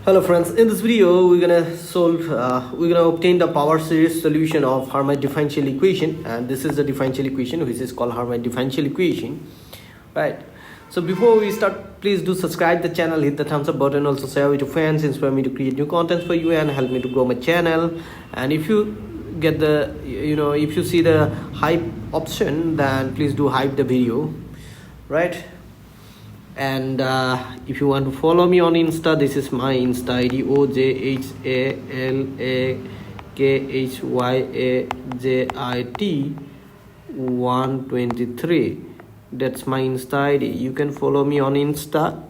Hello friends, in this video we're gonna obtain the power series solution of Hermite differential equation, and this is the differential equation which is called Hermite differential equation, right? So before we start, please do subscribe the channel, hit the thumbs up button, also share with your friends, inspire me to create new contents for you and help me to grow my channel. And if you get the if you see the hype option, then please do hype the video, right? And if you want to follow me on Insta, this is my Insta ID OJHALAKHYAJIT123. That's my Insta ID. You can follow me on Insta.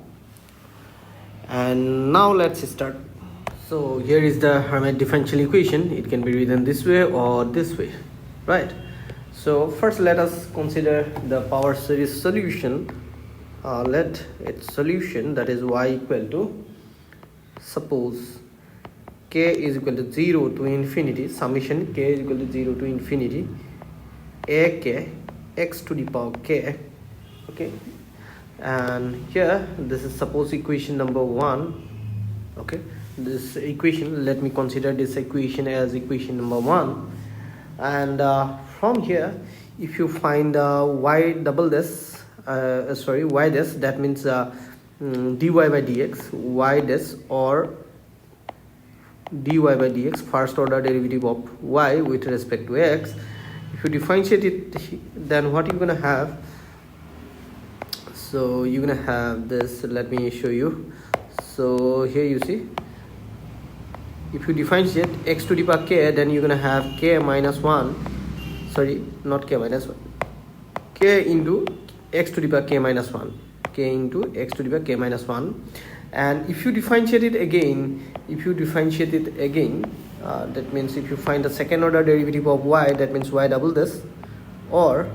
And now let's start. So here is the Hermite differential equation. It can be written this way or this way, right? So first let us consider the power series solution. Let its solution, that is y equal to, suppose k is equal to 0 to infinity, summation k is equal to 0 to infinity ak x to the power k, okay? And here this is suppose equation number 1, okay? This equation, let me consider this equation as equation number 1. And from here, if you find y double this y dash, that means dy by dx, y dash or dy by dx, first order derivative of y with respect to x. If you differentiate it, then what you're gonna have? So you're gonna have this, let me show you. So here you see, if you differentiate x to the power k, then you're gonna have k minus 1, sorry, not k minus 1, k into x to the power k minus 1, k into x to the power k minus 1. And if you differentiate it again, that means if you find the second order derivative of y, that means y double this, or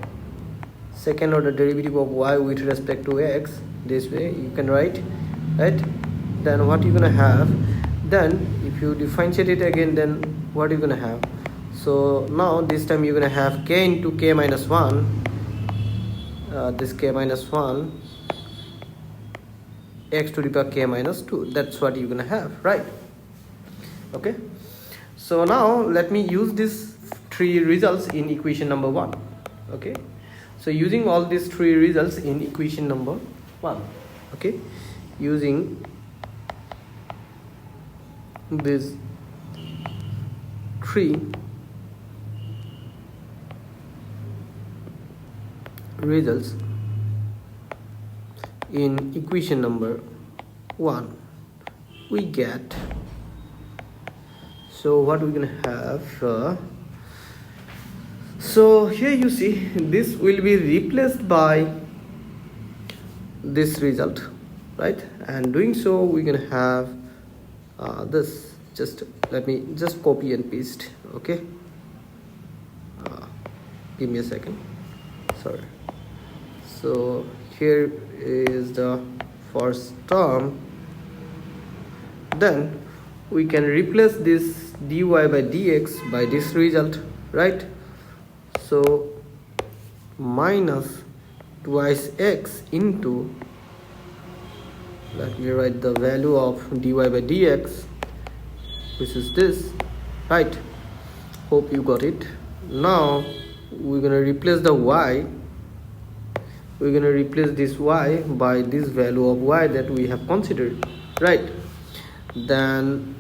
second order derivative of y with respect to x, this way you can write, right? Then what you're gonna have? Then if you differentiate it again, then what you're gonna have? So now this time you're gonna have k into k minus 1, this k minus 1, x to the power k minus 2. That's what you're gonna have, right? Okay, so now let me use these three results in equation number 1. Okay, so using all these three results in equation number 1, okay, using these three results in equation number 1, we get, so what we're gonna have, so here you see this will be replaced by this result, right? And doing so we're gonna have this, just let me just copy and paste, okay? Give me a second, sorry. So here is the first term, then we can replace this dy by dx by this result, right? So minus twice x into, let me write the value of dy by dx, which is this, right? Hope you got it. Now we're gonna replace the y, we're gonna replace this y by this value of y that we have considered, right? Then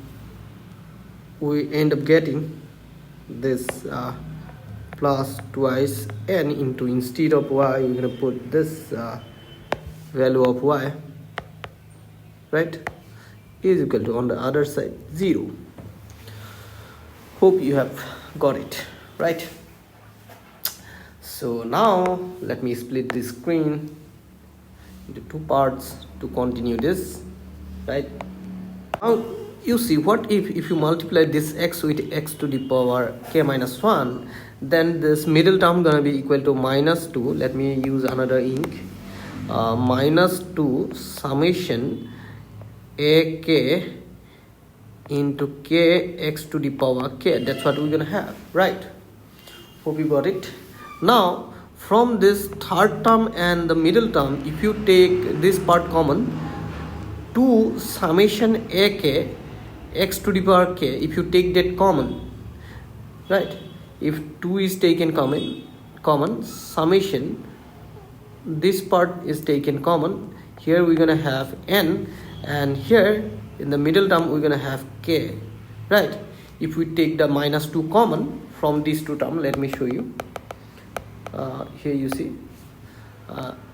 we end up getting this plus twice n into, instead of y we're gonna put this value of y, right, is equal to, on the other side, 0. Hope you have got it, right? So now let me split this screen into two parts to continue this, right? Now you see, what if you multiply this x with x to the power k minus 1, then this middle term gonna be equal to minus 2, let me use another ink, minus 2 summation ak into k x to the power k. That's what we're gonna have, right? Hope you got it. Now from this third term and the middle term, if you take this part common, 2 summation ak x to the power k, if you take that common, right, if 2 is taken common, summation, this part is taken common, here we're gonna have n, and here in the middle term we're gonna have k, right. If we take the minus 2 common from these two terms, let me show you. Here you see,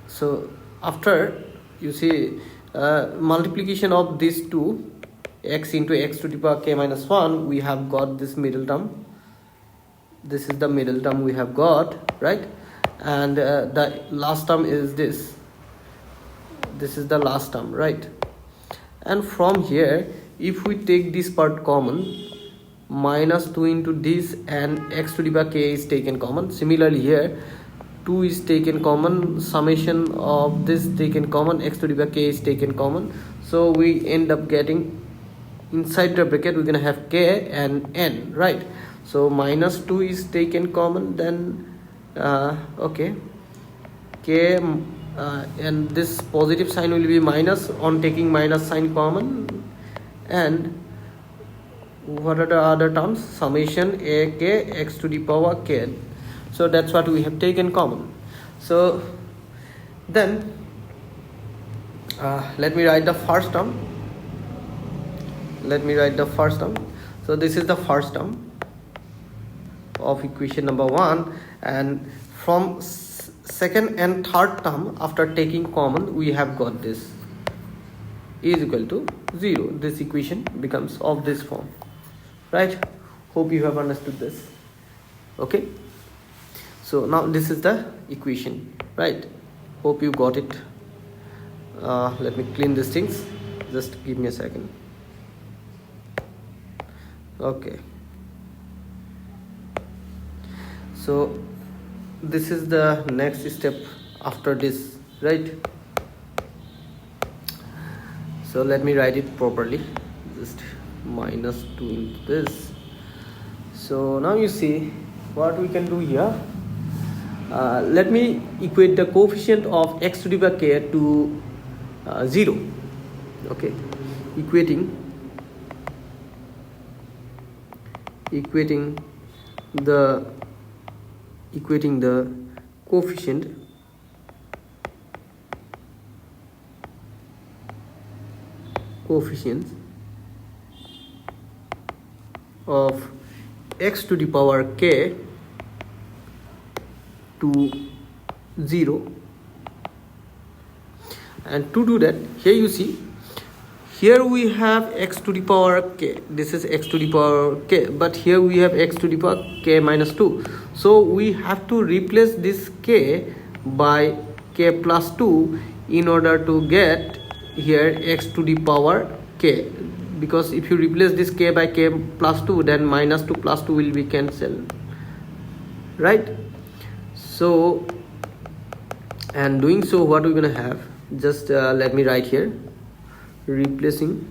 so after you see multiplication of these two, x into x to the power k minus 1, we have got this middle term. This is the middle term we have got, right, and the last term is this is the last term, right. And from here, if we take this part common, minus 2 into this, and x to the power k is taken common. Similarly here, 2 is taken common, summation of this taken common, x to the power k is taken common, so we end up getting inside the bracket we're gonna have k and n, right. So minus 2 is taken common, then okay, k and this positive sign will be minus on taking minus sign common, and what are the other terms? Summation ak x to the power k. So that's what we have taken common. So then let me write the first term. So this is the first term of equation number 1, and from second and third term, after taking common, we have got this is equal to 0. This equation becomes of this form, right. Hope you have understood this. Okay, so now this is the equation, right. Hope you got it. Let me clean these things, just give me a second. Okay, so this is the next step after this, right. So let me write it properly, just minus 2 into this. So now you see what we can do here. Let me equate the coefficient of x to the power k to 0. Okay, equating the coefficient of x to the power k to 0, and to do that, here you see, here we have x to the power k, this is x to the power k, but here we have x to the power k minus 2, so we have to replace this k by k plus 2 in order to get here x to the power k, because if you replace this k by k plus 2, then minus 2 plus 2 will be cancelled, right. So, and doing so, what we're gonna have, just let me write here, replacing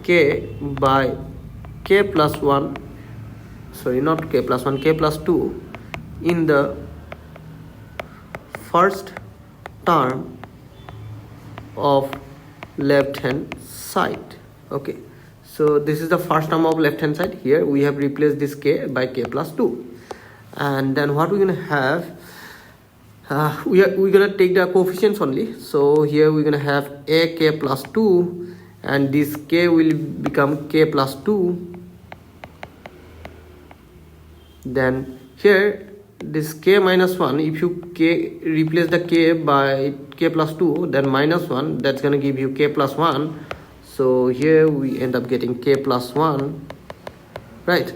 k by k plus 1, sorry, not k plus 1, k plus 2 in the first term of left hand side. Okay, so this is the first term of left hand side. Here we have replaced this k by k plus 2, and then what we're gonna have, we're gonna take the coefficients only. So here we're gonna have a k plus 2, and this k will become k plus 2. Then here this k minus 1, if you replace the k by k plus 2, then minus 1, that's gonna give you k plus 1. So here we end up getting k plus 1, right.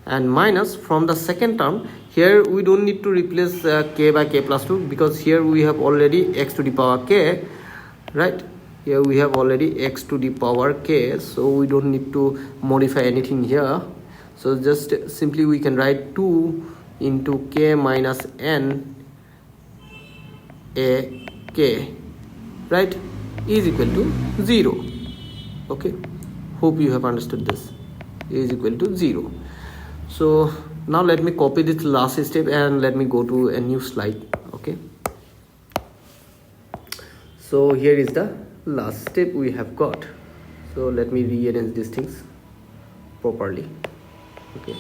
And minus from the second term, here we don't need to replace k by k plus 2, because here we have already x to the power k, right. Here we have already x to the power k, so we don't need to modify anything here. So just simply we can write 2 into k minus n a k, right, is equal to 0. Okay, hope you have understood this, is equal to 0. So now let me copy this last step and let me go to a new slide. Okay, So here is the last step we have got. So let me rearrange these things properly. Okay.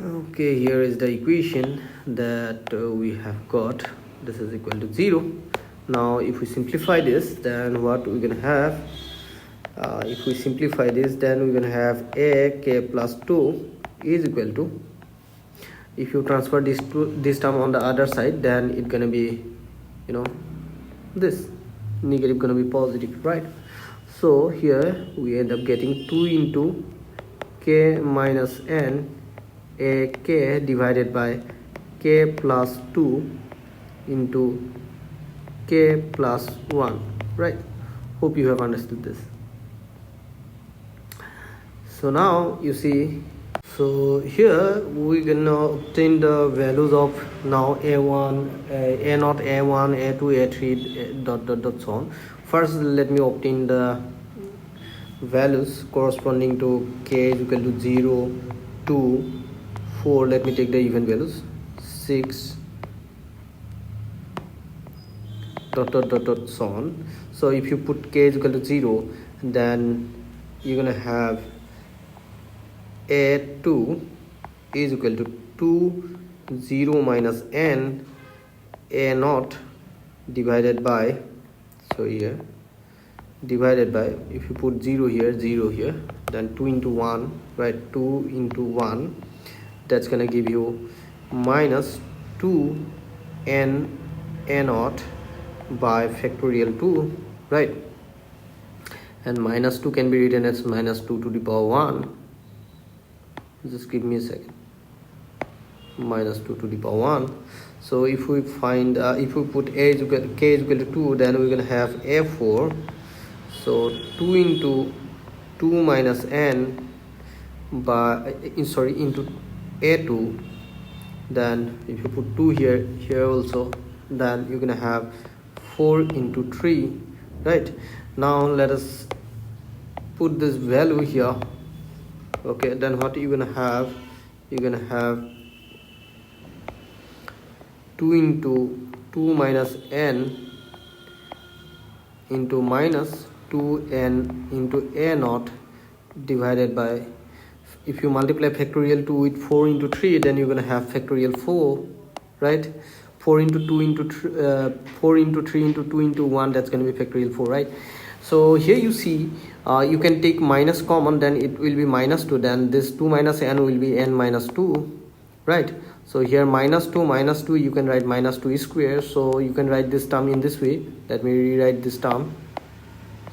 Okay, here is the equation that we have got. This is equal to 0. Now if we simplify this, then what we're gonna have, if we simplify this, then we're gonna have a k plus 2 is equal to, if you transfer this term on the other side, then it's gonna be, you know, this negative gonna be positive, right? So here we end up getting 2 into k minus n a k divided by k plus 2 into k plus 1, right? Hope you have understood this. So now you see, so here we can obtain the values of now a1, a0, a1, a2, a3, dot so on. First let me obtain the values corresponding to k is equal to 0, 2, 4. Let me take the even values, 6, dot so on. So if you put k is equal to 0, then you're gonna have a2 is equal to 2, 0 minus n a0 divided by, so here divided by, if you put 0 here, 0 here, then 2 into 1, right? 2 into 1, that's gonna give you minus 2 n a0 by factorial 2, right? And minus 2 can be written as minus 2 to the power 1. Just give me a second. Minus 2 to the power 1. So if we find, if we put k is equal to 2, then we're gonna have a4. So 2 into 2 minus n by, into a2. Then if you put 2 here also, then you're gonna have 4 into 3, right? Now let us put this value here. Okay, then what you're gonna have, you're gonna have 2 into 2 minus n into minus 2n into a0 divided by, if you multiply factorial 2 with 4 into 3, then you're gonna have factorial 4, right? 4 into 2 into 4 into 3 into 2 into 1, that's gonna be factorial 4, right? So here you see, you can take minus common, then it will be minus 2, then this 2 minus n will be n minus 2, right? So here minus 2, you can write minus 2 square. So you can write this term in this way. Let me rewrite this term.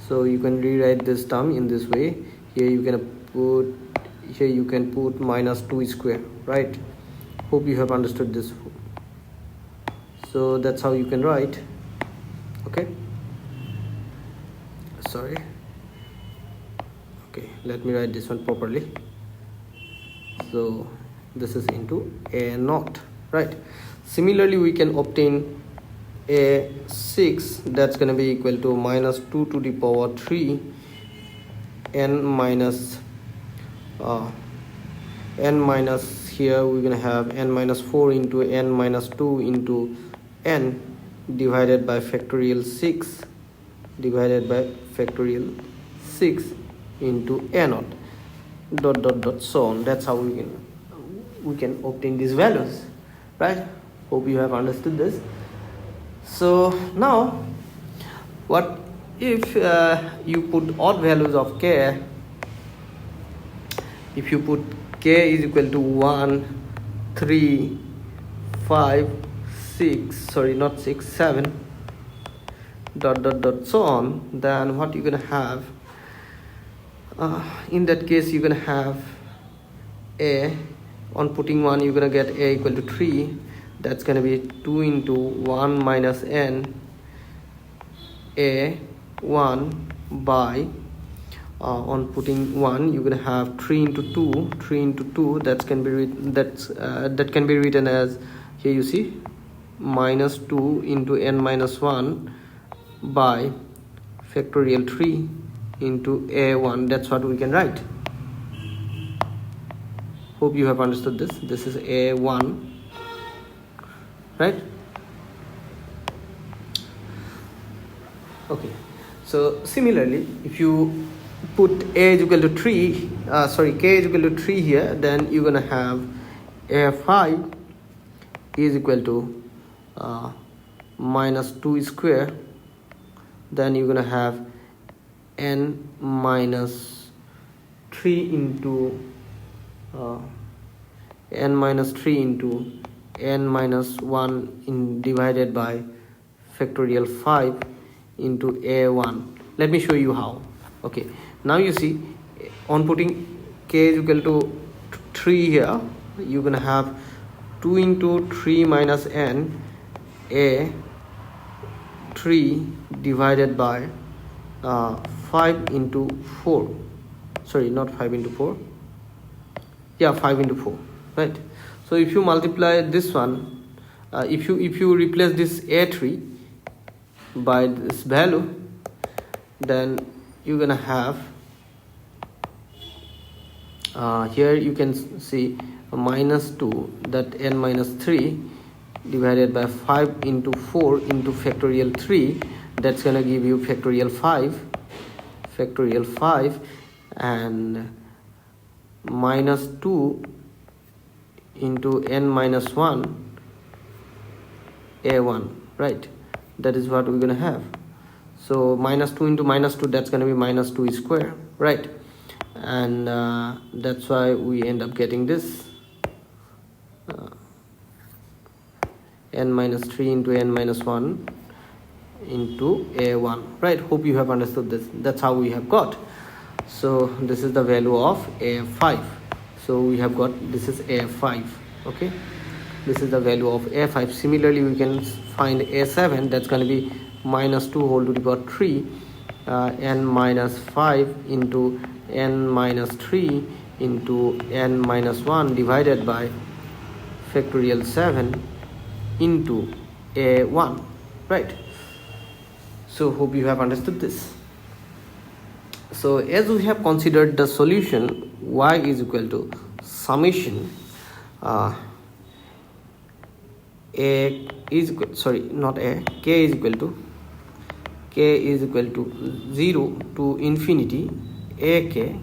So you can rewrite this term in this way. Here you can put minus 2 square, right? Hope you have understood this. So that's how you can write. Okay, sorry. Okay, let me write this one properly. So this is into a0, right? Similarly, we can obtain a6, that's going to be equal to minus 2 to the power 3 n minus here we're going to have n minus 4 into n minus 2 into n divided by factorial 6 into a0 dot so on. That's how we can obtain these values, right? Hope you have understood this. So now what if you put odd values of k? If you put k is equal to 1, 3, 5, 6, sorry, not 6, 7 dot so on, then what you're gonna have, in that case you're gonna have a, on putting 1 you're gonna get a equal to 3, that's gonna be 2 into 1 minus n a 1 by, on putting 1 you're gonna have 3 into 2, that can be written as, here you see, minus 2 into n minus 1 by factorial 3 into a1. That's what we can write. Hope you have understood this. This is A1, right? Okay, so similarly, if you put A is equal to 3, K is equal to 3 here, then you're gonna have A5 is equal to minus 2 square. Then you're gonna have n minus 3 into n minus 3 into n minus 1 divided by factorial 5 into A1. Let me show you how. Okay, now you see, on putting k is equal to 3 here, you're gonna have 2 into 3 minus n a 3 divided by 5 into 4. Sorry, not 5 into 4. Yeah, 5 into 4, right? So if you multiply this one, if you replace this a3 by this value, then you're gonna have here you can see a minus 2, that n minus 3 divided by 5 into 4 into factorial 3, that's gonna give you factorial 5, and minus 2 into n minus 1 a1, right? That is what we're gonna have. So minus 2 into minus 2, that's gonna be minus 2 square, right? And that's why we end up getting this n minus 3 into n minus 1 into a1, right? Hope you have understood this. That's how we have got. So this is the value of a5. So we have got, this is a5. Okay, this is the value of a5. Similarly, we can find a7. That's going to be minus 2 whole to the power 3 n minus 5 into n minus 3 into n minus 1 divided by factorial 7 into a1, right? So hope you have understood this. So as we have considered the solution, y is equal to summation k is equal to 0 to infinity ak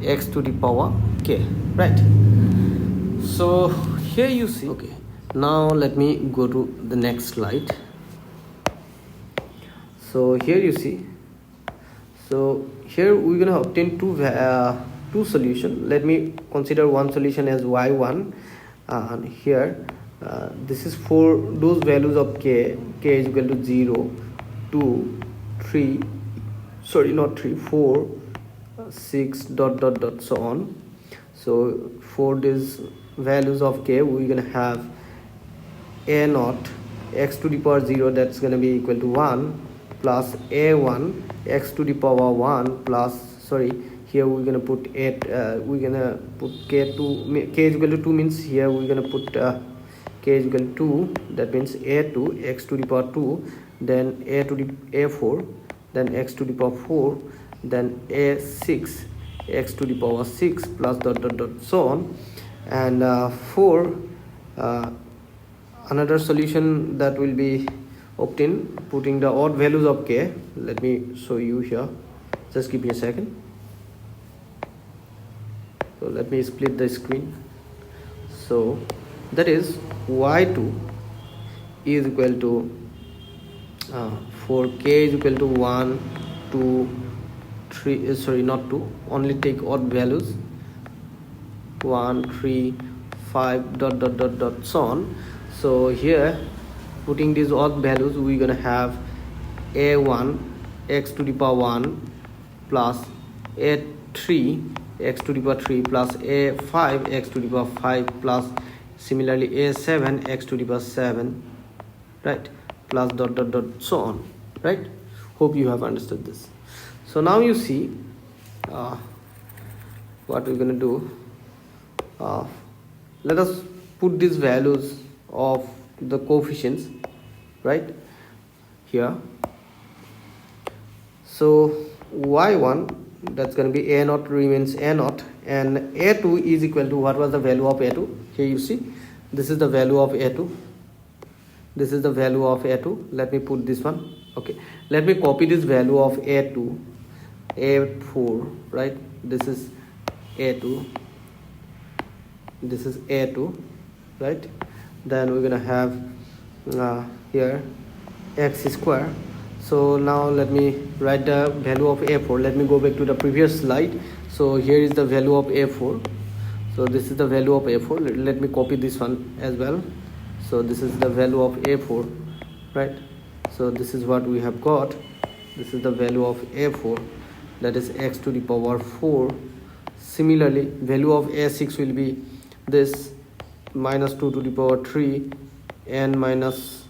x to the power k, right? So here you see, okay, now let me go to the next slide. So here you see, so here we're gonna obtain two solution. Let me consider one solution as y1, and here this is for those values of k is equal to 0, 2, 3, sorry, not 3, 4, 6 dot dot dot so on. So for these values of k, we're gonna have a naught x to the power 0, that's gonna be equal to 1, plus a1 x to the power 1 plus, sorry, here we're gonna put k is equal to 2, means here we're gonna put k is equal to 2, that means a2 x to the power 2, then a to the a4, then x to the power 4, then a6 x to the power 6 plus dot dot dot so on. And for another solution that will be obtained putting the odd values of k, let me show you here, just give me a second. So let me split the screen. So that is y2 is equal to for k is equal to 1, 2, 3, sorry, not 2, only take odd values, 1, 3, 5 dot dot dot dot so on. So here, putting these odd values, we're gonna have a1 x to the power 1 plus a3 x to the power 3 plus a5 x to the power 5 plus similarly a7 x to the power 7, right, plus dot dot dot so on, right? Hope you have understood this. So now you see what we're gonna do. Let us put these values of the coefficients right here. So y1, that's going to be a naught remains a naught, and a2 is equal to, what was the value of a2? Here you see, this is the value of a2, this is the value of a2. Let me put this one. Okay, let me copy this value of a2, a4, right? This is a2, this is a2, right? Then we're gonna have here x square. So now let me write the value of a4. Let me go back to the previous slide. So here is the value of a4. So this is the value of a4. Let me copy this one as well. So this is the value of a4, right? So this is what we have got. This is the value of a4, that is x to the power 4. Similarly, value of a6 will be this, minus 2 to the power 3 n minus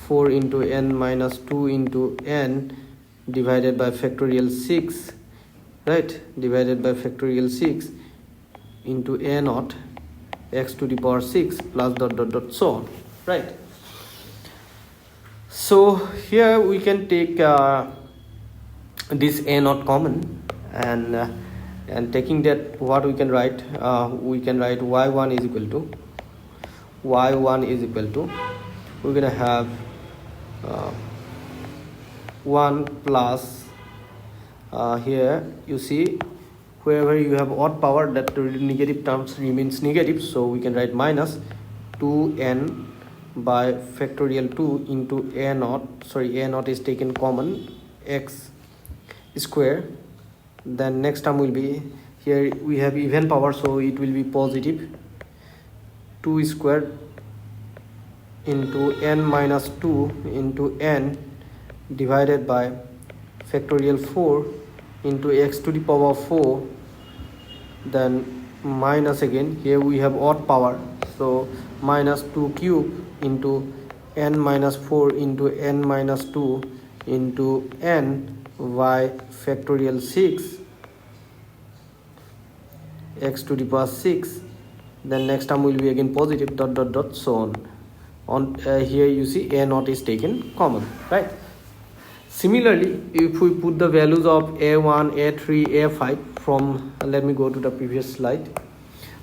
4 into n minus 2 into n divided by factorial 6, right? Divided by factorial 6 into a naught x to the power 6 plus dot dot dot so on, right? So here we can take this a naught common, and taking that, what we can write, y1 is equal to, we're gonna have 1 plus, here you see, wherever you have odd power, that negative terms remains negative, so we can write minus 2n by factorial 2 into a naught, a naught is taken common, x square. Then next term will be, here we have even power, so it will be positive 2 squared into n minus 2 into n divided by factorial 4 into x to the power 4, then minus, again here we have odd power, so minus 2 cube into n minus 4 into n minus 2 into n by factorial 6 x to the power 6. Then next term will be again positive dot dot dot so on. Here you see a naught is taken common, right? Similarly, if we put the values of a1, a3, a5 from, let me go to the previous slide.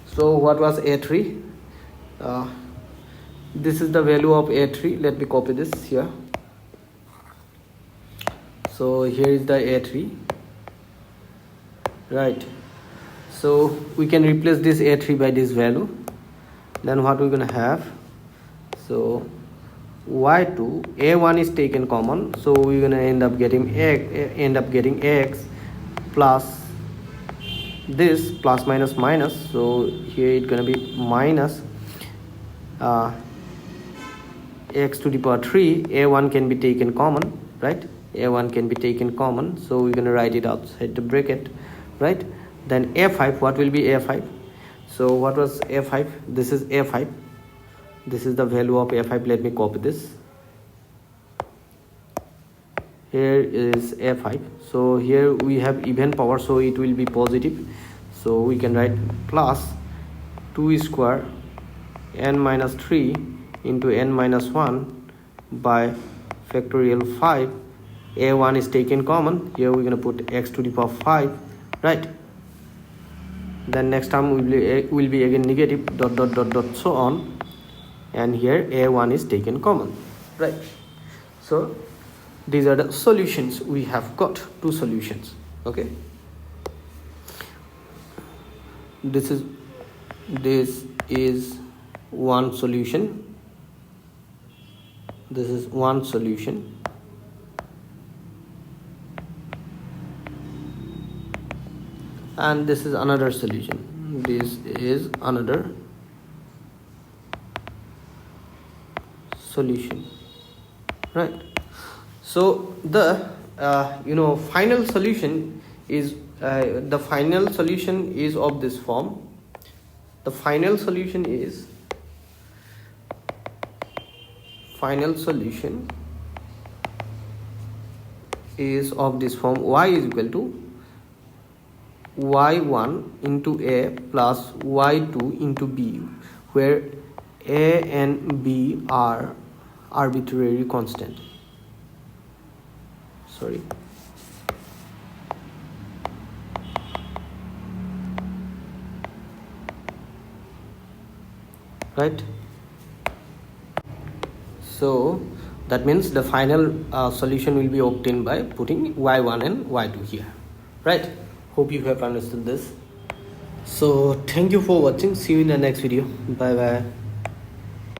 So what was a3? This is the value of a3. Let me copy this here. So here is the a3, right? So we can replace this a3 by this value. Then what we're gonna have, so y2, a1 is taken common, so we're gonna end up getting x plus this, plus minus minus, so here it's gonna be minus x to the power 3. A1 can be taken common, right? A1 can be taken common, so we're gonna write it outside the bracket, right? Then a5, what will be a5? So what was a5? This is a5, this is the value of a5. Let me copy this. Here is a5, so here we have even power, so it will be positive, so we can write plus 2 square n minus 3 into n minus 1 by factorial 5. A1 is taken common, here we're going to put x to the power 5, right? Then next term will be again negative dot dot dot dot so on, and here a1 is taken common, right? So these are the solutions. We have got two solutions. Okay, this is one solution, this is one solution, and this is another solution, this is another solution, right? So the final solution is of this form. The final solution is of this form. Y is equal to y1 into a plus y2 into b, where a and b are arbitrary constant. right? So that means the final solution will be obtained by putting y1 and y2 here, right? Hope you have understood this. So thank you for watching. See you in the next video. Bye bye.